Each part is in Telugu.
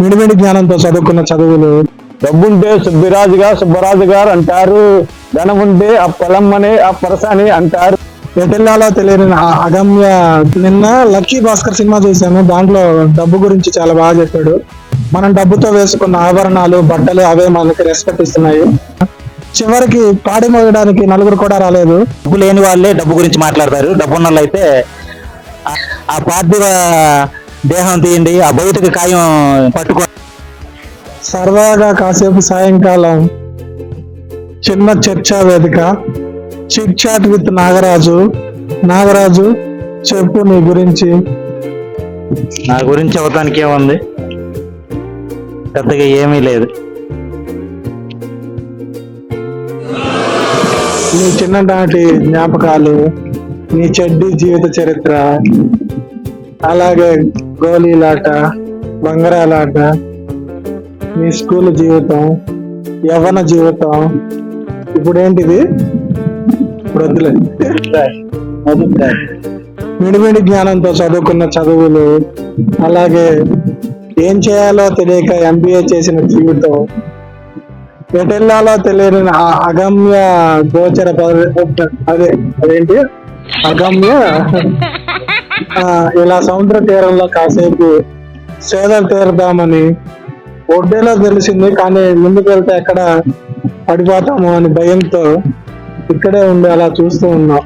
మిడిమిడి జ్ఞానంతో చదువుకున్న చదువులు. డబ్బుంటే సుబ్బిరాజుగా సుబ్బరాజు గారు అంటారు, ధనముంటే ఆ పొలమ్మని ఆ పరసని అంటారు. ఎటెల్లాలో తెలియని అగమ్య. నిన్న లక్కీ భాస్కర్ సినిమా చూశాను, దాంట్లో డబ్బు గురించి చాలా బాగా చెప్పాడు. మనం డబ్బుతో వేసుకున్న ఆభరణాలు, బట్టలు అవే మనకి రెస్పెక్ట్ ఇస్తున్నాయి. చివరికి పాడి మోయడానికి నలుగురు కూడా రాలేదు. డబ్బు లేని వాళ్ళే డబ్బు గురించి మాట్లాడతారు. డబ్బు ఉన్న వాళ్ళు అయితే ఆ పార్థివ దేహం తీయండి, ఆ భౌతిక కాయం పట్టుకో. సరదాగా కాసేపు సాయంకాలం చిన్న చర్చా వేదిక. Chit chat with Nagaraju. Nagaraju, చెప్పు నీ గురించి. నా గురించి అవటానికి ఏముంది, పెద్దగా ఏమీ లేదు. నీ చిన్ననాటి జ్ఞాపకాలు, నీ చెడ్డీ జీవిత చరిత్ర, అలాగే గోళీలాట, బంగారాలాట, నీ స్కూల్ జీవితం, యవ్వన జీవితం. ఇప్పుడు ఏంటిది? ఇప్పుడు వద్దులే. మిడిమిడి జ్ఞానంతో చదువుకున్న చదువులు, అలాగే ఏం చేయాలో తెలియక MBA చేసిన జీవితం, ఎటెల్లాలో తెలియని అగమ్య గోచర అదేంటి అగమ్య. ఇలా సముద్ర తీరంలో కాసేపు సేదలు తీరదామని ఒడ్డేలో తెలిసింది, కానీ ముందుకు వెళ్తే ఎక్కడ పడిపోతాము అని భయంతో ఇక్కడే ఉండి అలా చూస్తూ ఉన్నాం.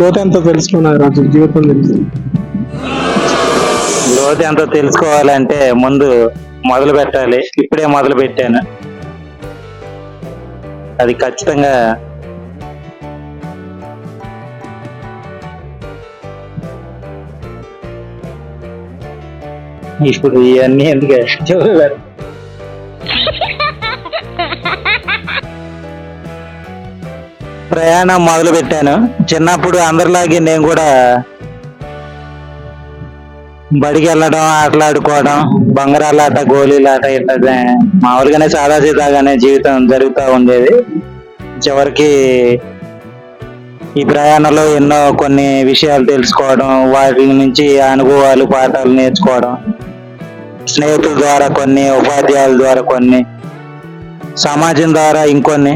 లోతెంతో తెలుసుకున్నారు రోజు జీవితం తెలిసి. లోతు ఎంతో తెలుసుకోవాలంటే ముందు మొదలు పెట్టాలి. ఇప్పుడే మొదలు పెట్టాను, అది ఖచ్చితంగా ఇప్పుడు ఇవన్నీ ఎందుకు చెప్పారు. ప్రయాణం మొదలు పెట్టాను. చిన్నప్పుడు అందరిలాగే నేను కూడా బడికి వెళ్ళడం, ఆటలాడుకోవడం, బంగారాలాట, గోళీలాట ఇట్లా మామూలుగానే సాదాసీదాగానే జీవితం జరుగుతూ ఉండేది. చివరికి ఈ ప్రయాణంలో ఎన్నో కొన్ని విషయాలు తెలుసుకోవడం, వాటి నుంచి అనుభవాలు, పాఠాలు నేర్చుకోవడం, స్నేహితుల ద్వారా కొన్ని, ఉపాధ్యాయుల ద్వారా కొన్ని, సమాజం ద్వారా ఇంకొన్ని,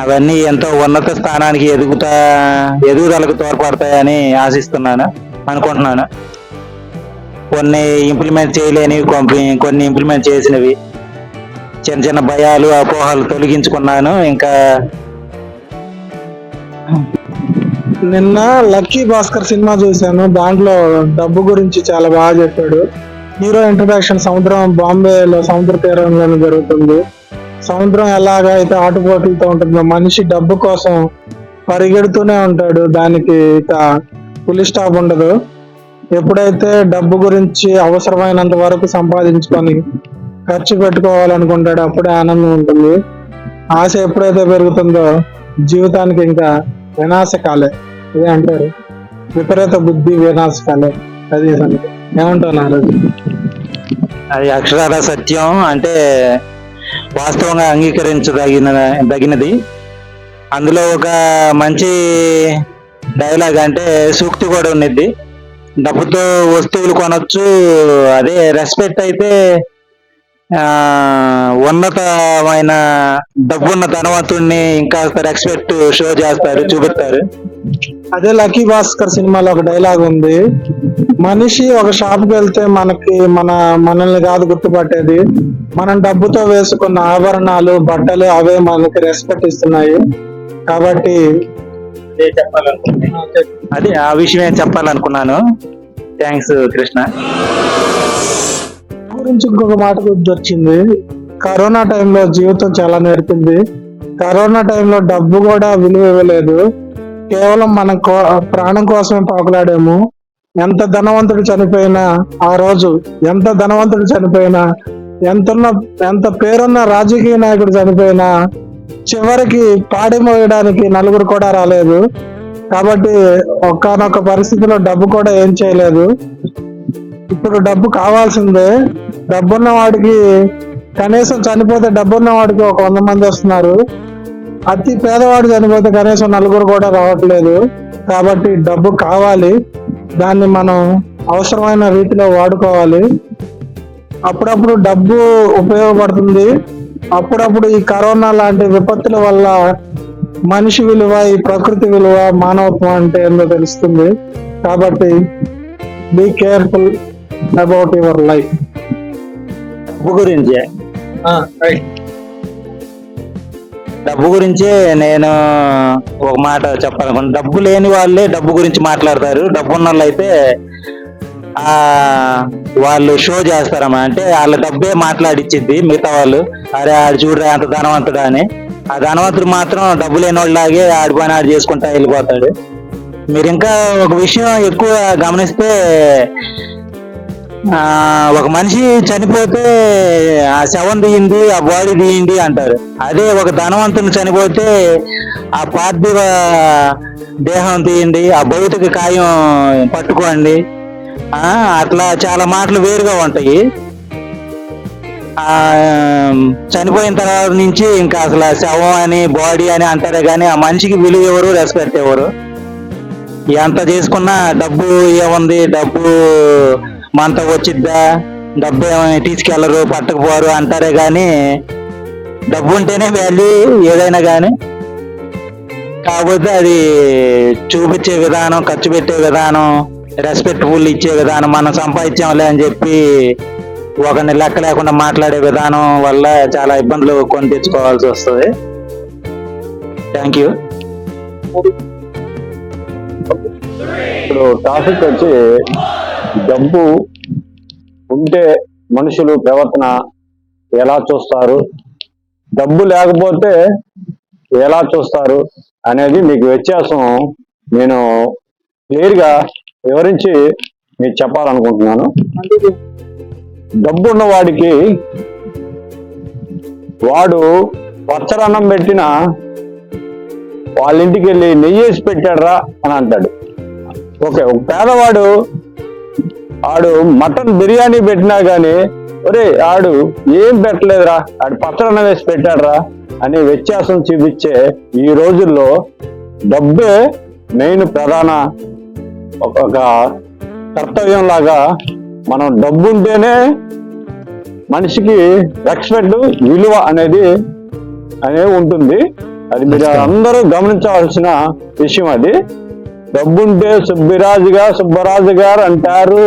అవన్నీ ఎంతో ఉన్నత స్థానానికి ఎదుగుదలకు తోడ్పడతాయని ఆశిస్తున్నాను, అనుకుంటున్నాను. కొన్ని ఇంప్లిమెంట్ చేయలేనివి, కొన్ని ఇంప్లిమెంట్ చేసినవి, చిన్న చిన్న భయాలు, అపోహలు తొలగించుకున్నాను. ఇంకా నిన్న లక్కీ భాస్కర్ సినిమా చూశాను, దాంట్లో డబ్బు గురించి చాలా బాగా చెప్పాడు. హీరో ఇంట్రడక్షన్ సముద్రం, బాంబేలో సముద్ర తీరంలోనే జరుగుతుంది. సముద్రం ఎలాగా అయితే ఆటుపోట్లతో ఉంటుందో, మనిషి డబ్బు కోసం పరిగెడుతూనే ఉంటాడు, దానికి ఇక ఫుల్ స్టాప్ ఉండదు. ఎప్పుడైతే డబ్బు గురించి అవసరమైనంత వరకు సంపాదించుకొని ఖర్చు పెట్టుకోవాలనుకుంటాడో అప్పుడే ఆనందం ఉంటుంది. ఆశ ఎప్పుడైతే పెరుగుతుందో జీవితానికి ఇంకా వినాశకాలే. ఇదే అంటారు, విపరీత బుద్ధి వినాశకాలే. అది ఏమంటున్నారు? అది అక్షరాల సత్యం, అంటే వాస్తవంగా అంగీకరించదగినది. అందులో ఒక మంచి డైలాగ్ అంటే సూక్తి కూడా ఉన్నది. డబ్బుతో వస్తువులు కొనొచ్చు, అదే రెస్పెక్ట్ అయితే ఉన్నతమైన డబ్బున్న ధనవంతుడిని ఇంకా రెస్పెక్ట్ షో చేస్తారు, చూపిస్తారు. అదే లక్కీ భాస్కర్ సినిమాలో ఒక డైలాగ్ ఉంది, మనిషి ఒక షాప్కి వెళ్తే మనల్ని కాదు గుర్తుపట్టేది, మనం డబ్బుతో వేసుకున్న ఆభరణాలు, బట్టలు అవే మనకి రెస్పెక్ట్ ఇస్తున్నాయి. కాబట్టి అదే ఆ విషయమే చెప్పాలనుకున్నాను. థ్యాంక్స్ కృష్ణ. గురించి ఇంకొక మాట గుర్తొచ్చింది. కరోనా టైంలో జీవితం చాలా నేర్పింది. కరోనా టైంలో డబ్బు కూడా విలువ ఇవ్వలేదు, కేవలం మన ప్రాణం కోసమే పాకులాడాము. ఎంత ధనవంతుడు చనిపోయినా ఆ రోజు, ఎంత ధనవంతుడు చనిపోయినా, ఎంత పేరున్న రాజకీయ నాయకుడు చనిపోయినా చివరికి పాడి మోయడానికి నలుగురు కూడా రాలేదు. కాబట్టి ఒకానొక పరిస్థితిలో డబ్బు కూడా ఏం చేయలేదు. ఇప్పుడు డబ్బు కావాల్సిందే. డబ్బున్న వాడికి కనీసం చనిపోతే డబ్బున్న వాడికి ఒక 100 మంది వస్తున్నారు. అతి పేదవాడు చనిపోతే కనీసం నలుగురు కూడా రావట్లేదు. కాబట్టి డబ్బు కావాలి, దాన్ని మనం అవసరమైన రీతిలో వాడుకోవాలి. అప్పుడప్పుడు డబ్బు ఉపయోగపడుతుంది. అప్పుడప్పుడు ఈ కరోనా లాంటి విపత్తుల వల్ల మనిషి విలువ, ఈ ప్రకృతి విలువ, మానవత్వం అంటే ఏందో తెలుస్తుంది. కాబట్టి be careful about your life. డబ్బు గురించి డబ్బు గురించి నేను ఒక మాట చెప్పాలనుకుంటున్నాను. డబ్బు లేని వాళ్ళే డబ్బు గురించి మాట్లాడతారు. డబ్బు ఉన్న వాళ్ళు అయితే వాళ్ళు షో చేస్తారమ్మా. అంటే వాళ్ళ డబ్బే మాట్లాడిచ్చిద్ది మిగతా వాళ్ళు. అరే ఆడు చూడరా అంత ధనవంతుడా అని. ఆ ధనవంతుడు మాత్రం డబ్బు లేని వాళ్ళలాగే ఆడి పని ఆడు చేసుకుంటా వెళ్ళిపోతాడు. మీరు ఇంకా ఒక విషయం ఎక్కువ గమనిస్తే, ఒక మనిషి చనిపోతే ఆ శవం తీయండి, ఆ బాడీ తీయండి అంటారు. అదే ఒక ధనవంతుని చనిపోతే ఆ పార్థివ దేహం తీయండి, ఆ భౌతిక కాయం పట్టుకోండి, అట్లా చాలా మాటలు వేరుగా ఉంటాయి. చనిపోయిన తర్వాత నుంచి ఇంకా అసలు శవం అని బాడీ అని అంటారే కానీ ఆ మనిషికి విలువ ఎవరు, రెస్పెక్ట్ ఎవరు. ఎంత చేసుకున్నా డబ్బు ఏముంది, డబ్బు మనతో వచ్చిద్దా, డబ్బు ఏమైనా తీసుకెళ్లరు, పట్టకపోరు అంటారే కానీ డబ్బు ఉంటేనే వాల్యూ ఏదైనా కానీ. కాకపోతే అది చూపించే విధానం, ఖర్చు పెట్టే విధానం, రెస్పెక్ట్ఫుల్ ఇచ్చే విధానం, మనం సంపాదించాంలే అని చెప్పి ఒకరిని లెక్క లేకుండా మాట్లాడే విధానం వల్ల చాలా ఇబ్బందులు కొని తెచ్చుకోవాల్సి వస్తుంది. Thank you. ఇప్పుడు టాపిక్ వచ్చి డబ్బు ఉంటే మనుషులు ప్రవర్తన ఎలా చూస్తారు, డబ్బు లేకపోతే ఎలా చూస్తారు అనేది మీకు వ్యత్యాసం నేను క్లియర్గా వివరించి మీకు చెప్పాలనుకుంటున్నాను. డబ్బు ఉన్న వాడికి వాడు పచ్చరన్నం పెట్టిన వాళ్ళ ఇంటికి వెళ్ళి నెయ్యి వేసి పెట్టాడరా అని అంటాడు. ఓకే, ఒక పేదవాడు ఆడు మటన్ బిర్యానీ పెట్టినా కానీ ఒరే ఆడు ఏం పెట్టలేదురా, ఆడు పచ్చరన్నం వేసి పెట్టాడరా అనే వ్యత్యాసం చూపించే ఈ రోజుల్లో డబ్బే మెయిన్ ప్రధాన ఒక కర్తవ్యం లాగా మనం డబ్బు ఉంటేనే మనిషికి రెస్పెక్ట్, విలువ అనేది ఉంటుంది. అది మీరు అందరూ గమనించవలసిన విషయం. అది డబ్బుంటే సుబ్బరాజు గారు అంటారు,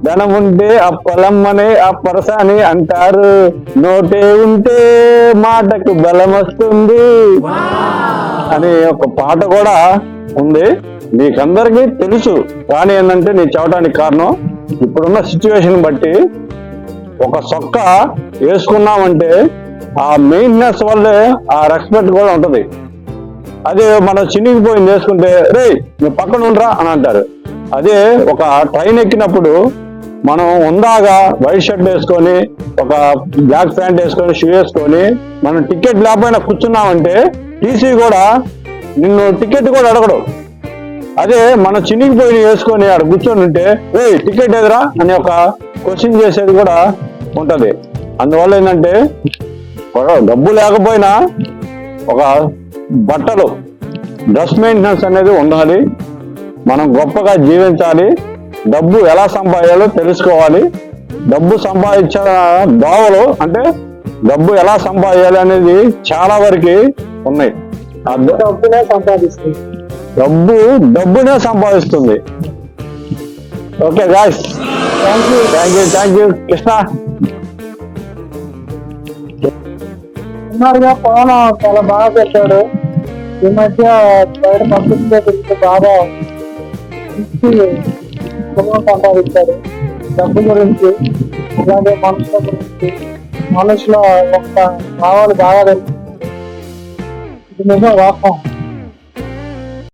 ధనముంటే అప్పలమ్మని అప్పరసాని అంటారు, నోటే ఉంటే మాటకు బలం వస్తుంది అని ఒక పాట కూడా ఉంది. మీకందరికీ తెలుసు. కానీ ఏంటంటే నేను చెప్పడానికి కారణం ఇప్పుడున్న సిచ్యువేషన్ బట్టి ఒక సొక్క వేసుకున్నామంటే ఆ మెయింటెనెన్స్ వల్లే ఆ రెస్పెక్ట్ కూడా ఉంటుంది. అదే మనం చినిగిపోయింది వేసుకుంటే రే నువ్వు పక్కన ఉండరా అని అంటారు. అదే ఒక ట్రైన్ ఎక్కినప్పుడు మనం ఉందాగా వైట్ షర్ట్ వేసుకొని ఒక బ్లాక్ ప్యాంట్ వేసుకొని షూ వేసుకొని మనం టికెట్ లేకపోయినా కూర్చున్నామంటే టీసీ కూడా నిన్ను టికెట్ కూడా అడగడు. అదే మనం చినిగిపోయి వేసుకొని ఆడ కూర్చొని ఉంటే ఏ టికెట్ ఎదురా అని ఒక క్వశ్చన్ చేసేది కూడా ఉంటది. అందువల్ల ఏంటంటే డబ్బు లేకపోయినా ఒక బట్టలు, డ్రెస్ మెయింటెనెన్స్ అనేది ఉండాలి. మనం గొప్పగా జీవించాలి. డబ్బు ఎలా సంపాదించాలో తెలుసుకోవాలి. డబ్బు సంపాదించిన దోవలు అంటే డబ్బు ఎలా సంపాదించాలి అనేది చాలా వరకు ఉన్నాయి. డబ్బునే సంపాదిస్తుంది. Okay guys, thank you Krishna. Pavan చాలా బాగా పెట్టాడు. ఈ మధ్య బయట పబ్లిక్ బాగా సంపాదించాడు డబ్బు గురించి. అలాగే మనుషుల గురించి, మనుషుల యొక్క భావాలు బాగా తెలుస్తుంది. ఇది నిజం, వాస్తవం.